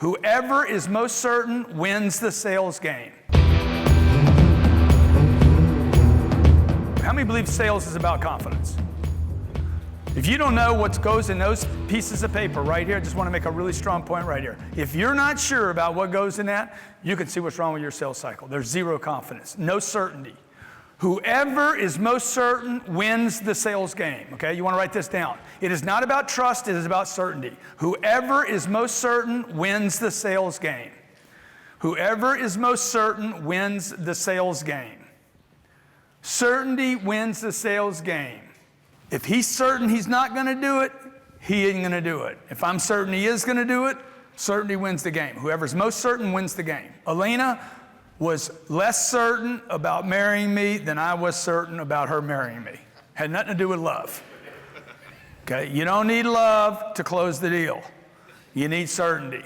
Whoever is most certain wins the sales game. How many believe sales is about confidence? If you don't know what goes in those pieces of paper right here, I just want to make a really strong point right here. If you're not sure about what goes in that, you can see what's wrong with your sales cycle. There's zero confidence, no certainty. Whoever is most certain wins the sales game, okay? You want to write this down. It is not about trust, it is about certainty. Whoever is most certain wins the sales game. Whoever is most certain wins the sales game. Certainty wins the sales game. If he's certain he's not going to do it, he ain't going to do it. If I'm certain he is going to do it, certainty wins the game. Whoever's most certain wins the game. Elena was less certain about marrying me than I was certain about her marrying me. Had nothing to do with love. Okay, you don't need love to close the deal. You need certainty.